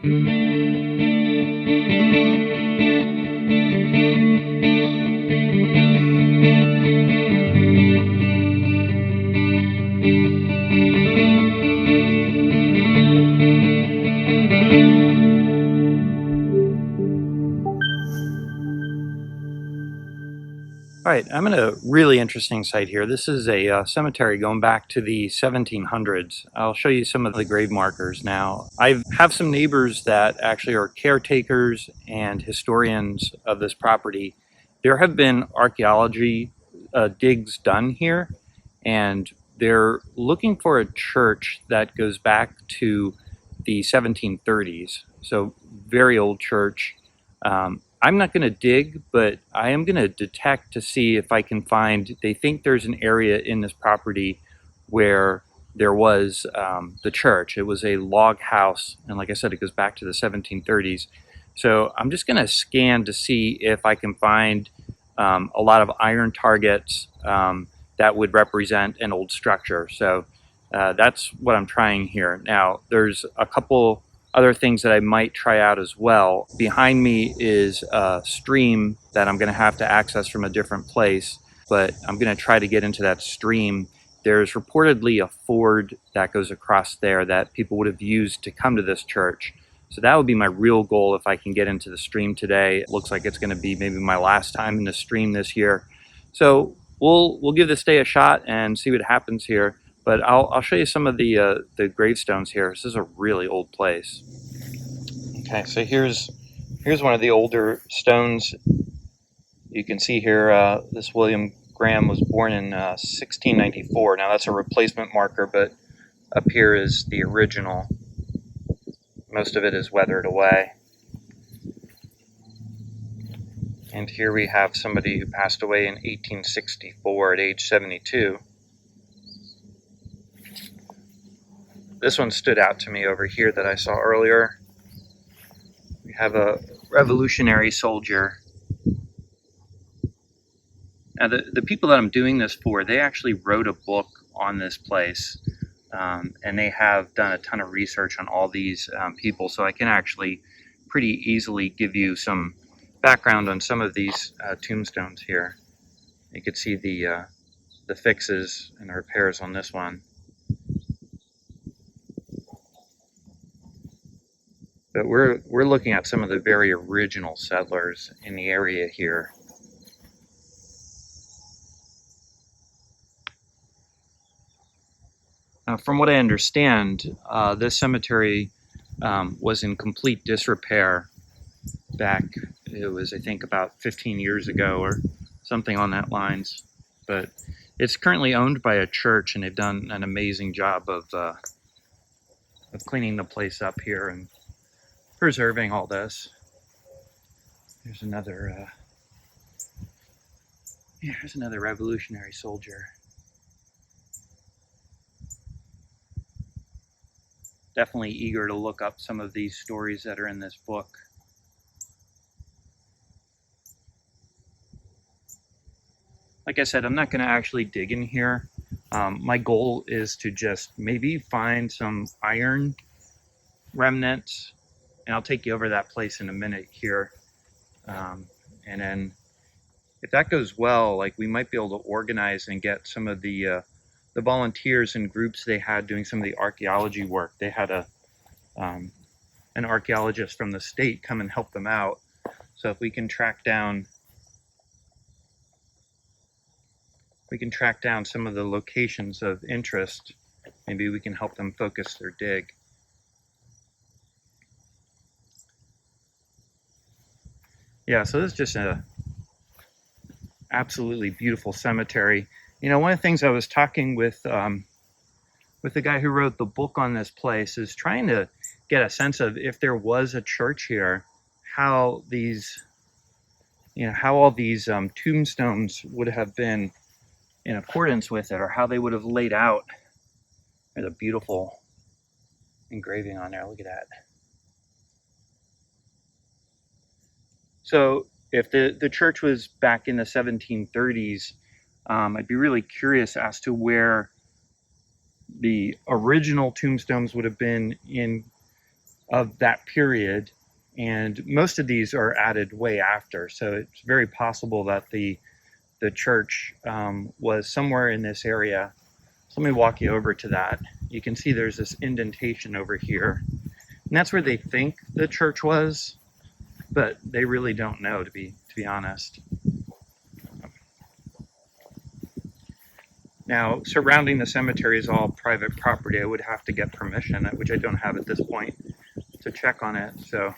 All right, I'm in a really interesting site here. This is a cemetery going back to the 1700s. I'll show you some of the grave markers now. I have some neighbors that actually are caretakers and historians of this property. There have been archaeology digs done here, and they're looking for a church that goes back to the 1730s. So very old church. I'm not going to dig, but I am going to detect to see if I can find, they think there's an area in this property where there was the church. It was a log house, and like I said, it goes back to the 1730s. So I'm just going to scan to see if I can find a lot of iron targets that would represent an old structure. So that's what I'm trying here. Now, there's a couple other things that I might try out as well. Behind me is a stream that I'm going to have to access from a different place, but I'm going to try to get into that stream. There's reportedly a ford that goes across there that people would have used to come to this church. So that would be my real goal if I can get into the stream today. It looks like it's going to be maybe my last time in the stream this year. So we'll give this day a shot and see what happens here. But I'll show you some of the gravestones here. This is a really old place. Okay, so here's one of the older stones. You can see here this William Graham was born in 1694. Now that's a replacement marker, but up here is the original. Most of it is weathered away. And here we have somebody who passed away in 1864 at age 72. This one stood out to me over here that I saw earlier. We have a Revolutionary soldier. Now the people that I'm doing this for, they actually wrote a book on this place, and they have done a ton of research on all these people, so I can actually pretty easily give you some background on some of these tombstones here. You can see the fixes and the repairs on this one. But we're looking at some of the very original settlers in the area here. From what I understand, this cemetery was in complete disrepair back, it was I think about 15 years ago or something on that lines. But it's currently owned by a church, and they've done an amazing job of cleaning the place up here and preserving all this. Here's another Revolutionary soldier. Definitely eager to look up some of these stories that are in this book. Like I said, I'm not going to actually dig in here. My goal is to just maybe find some iron remnants, and I'll take you over that place in a minute here. And then if that goes well, like, we might be able to organize and get some of the volunteers and groups they had doing some of the archaeology work. They had an archaeologist from the state come and help them out. So if we can track down some of the locations of interest, maybe we can help them focus their dig. Yeah, so this is just a absolutely beautiful cemetery. You know, one of the things I was talking with the guy who wrote the book on this place is trying to get a sense of, if there was a church here, how these, how all these tombstones would have been in accordance with it, or how they would have laid out. There's a beautiful engraving on there. Look at that. So if the church was back in the 1730s, I'd be really curious as to where the original tombstones would have been in of that period, and most of these are added way after. So it's very possible that the church was somewhere in this area. So let me walk you over to that. You can see there's this indentation over here, and that's where they think the church was, but they really don't know, to be honest. Now, surrounding the cemetery is all private property. I would have to get permission, which I don't have at this point, to check on it. So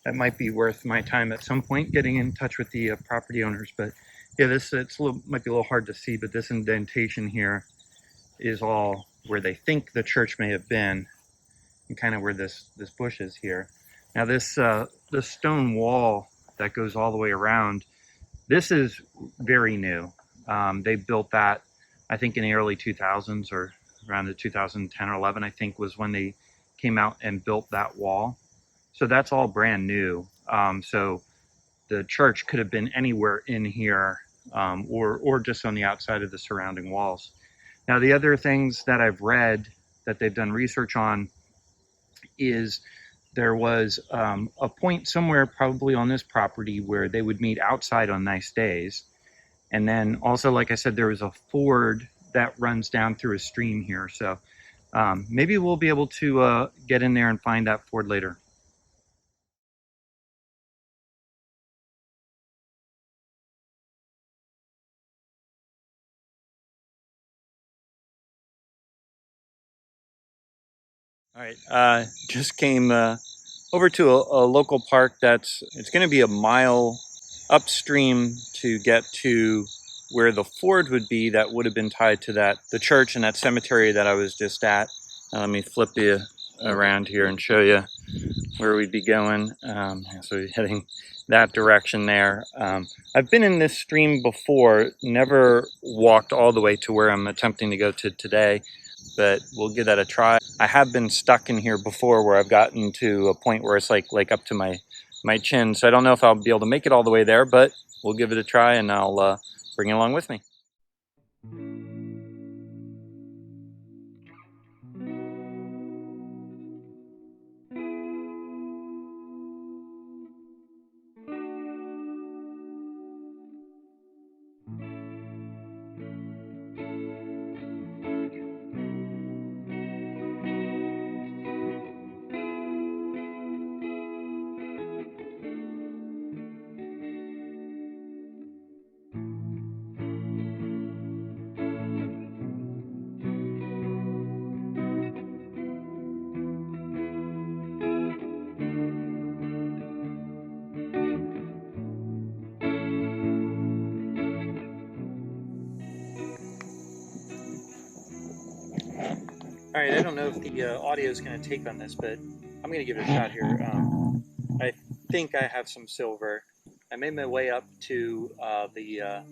that might be worth my time at some point, getting in touch with the property owners. But yeah, might be a little hard to see, but this indentation here is all where they think the church may have been, and kind of where this bush is here. Now this stone wall that goes all the way around, this is very new. They built that, I think, in the early 2000s, or around the 2010 or 11, I think, was when they came out and built that wall. So that's all brand new. So the church could have been anywhere in here, or just on the outside of the surrounding walls. Now, the other things that I've read that they've done research on is there was a point somewhere probably on this property where they would meet outside on nice days. And then also, like I said, there was a ford that runs down through a stream here. So maybe we'll be able to get in there and find that ford later. All right, just came over to a local park it's going to be a mile upstream to get to where the ford would be that would have been tied to the church and that cemetery that I was just at. Let me flip you around here and show you where we'd be going. So we're heading that direction there. I've been in this stream before, never walked all the way to where I'm attempting to go to today, but we'll give that a try. I have been stuck in here before where I've gotten to a point where it's like up to my chin, so I don't know if I'll be able to make it all the way there, but we'll give it a try, and I'll bring it along with me. All right, I don't know if the audio is going to take on this, but I'm going to give it a shot here. I think I have some silver. I made my way up to the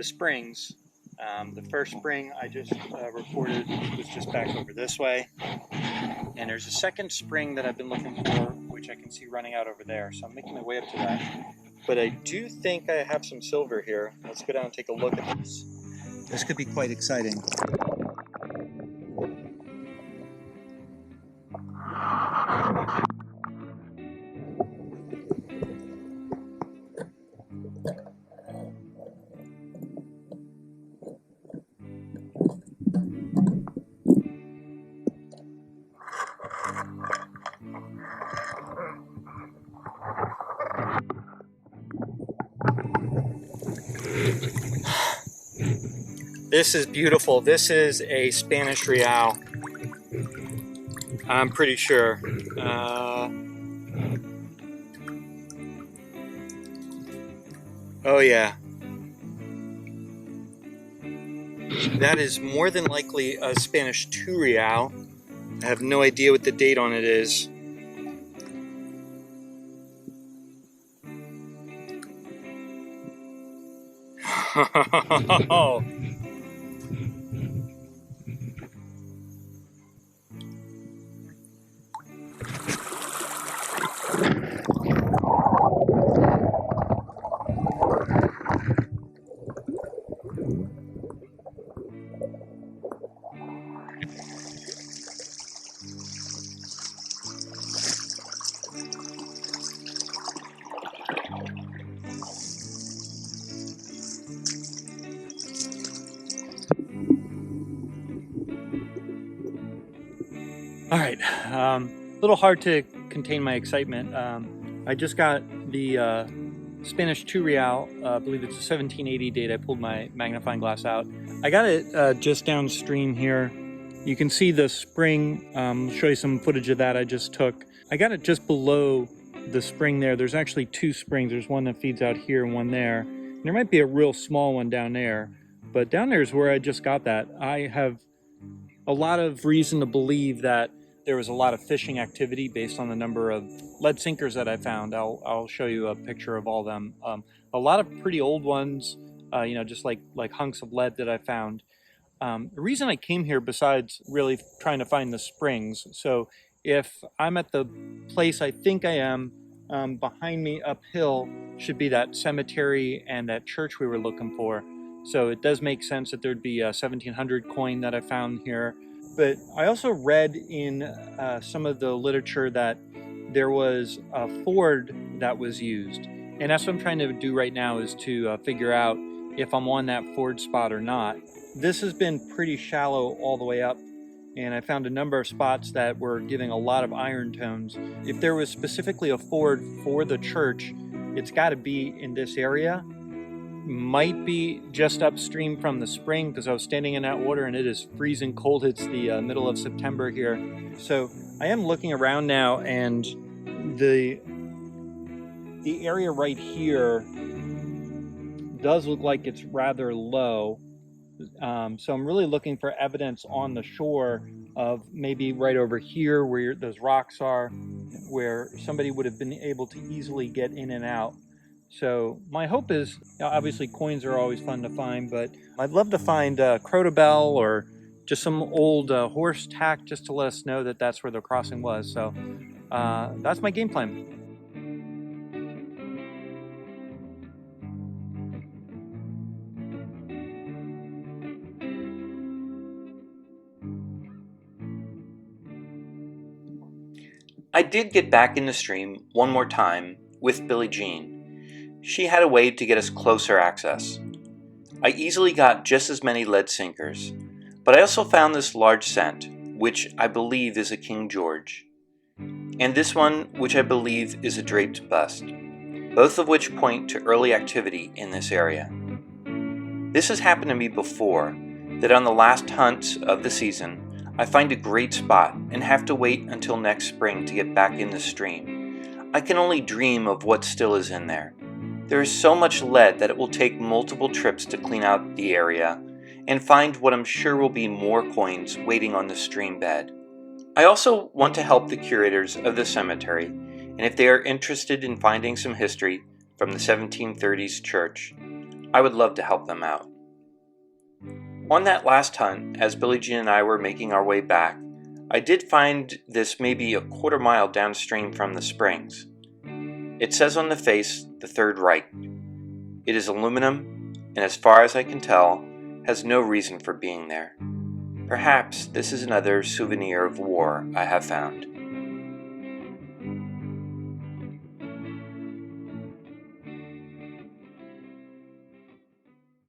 springs. The first spring I just reported was just back over this way. And there's a second spring that I've been looking for, which I can see running out over there. So I'm making my way up to that. But I do think I have some silver here. Let's go down and take a look at this. This could be quite exciting. This is beautiful. This is a Spanish Reale. I'm pretty sure. Oh yeah. That is more than likely a Spanish 2 Reale. I have no idea what the date on it is. All right, a little hard to contain my excitement. I just got the Spanish 2 Reale, I believe it's a 1780 date. I pulled my magnifying glass out. I got it just downstream here. You can see the spring. I'll show you some footage of that I just took. I got it just below the spring there. There's actually two springs. There's one that feeds out here and one there. And there might be a real small one down there, but down there is where I just got that. I have a lot of reason to believe that there was a lot of fishing activity based on the number of lead sinkers that I found. I'll show you a picture of all of them. A lot of pretty old ones, just like hunks of lead that I found. The reason I came here, besides really trying to find the springs, so if I'm at the place I think I am, behind me uphill should be that cemetery and that church we were looking for. So it does make sense that there'd be a 1700 coin that I found here. But I also read in some of the literature that there was a ford that was used. And that's what I'm trying to do right now, is to figure out if I'm on that ford spot or not. This has been pretty shallow all the way up, and I found a number of spots that were giving a lot of iron tones. If there was specifically a ford for the church, it's got to be in this area. Might be just upstream from the spring, because I was standing in that water and it is freezing cold. It's the middle of September here. So I am looking around now, and the area right here does look like it's rather low. So I'm really looking for evidence on the shore of maybe right over here where those rocks are, where somebody would have been able to easily get in and out. So my hope is, obviously coins are always fun to find, but I'd love to find Crotobel or just some old horse tack, just to let us know that that's where the crossing was. So that's my game plan. I did get back in the stream one more time with Billie Jean. She had a way to get us closer access. I easily got just as many lead sinkers, but I also found this large cent, which I believe is a King George, and this one, which I believe is a draped bust, both of which point to early activity in this area. This has happened to me before, that on the last hunt of the season, I find a great spot and have to wait until next spring to get back in the stream. I can only dream of what still is in there. There is so much lead that it will take multiple trips to clean out the area and find what I'm sure will be more coins waiting on the stream bed. I also want to help the curators of the cemetery, and if they are interested in finding some history from the 1730s church, I would love to help them out. On that last hunt, as Billie Jean and I were making our way back, I did find this maybe a quarter mile downstream from the springs. It says on the face, the third right. It is aluminum, and as far as I can tell, has no reason for being there. Perhaps this is another souvenir of war I have found.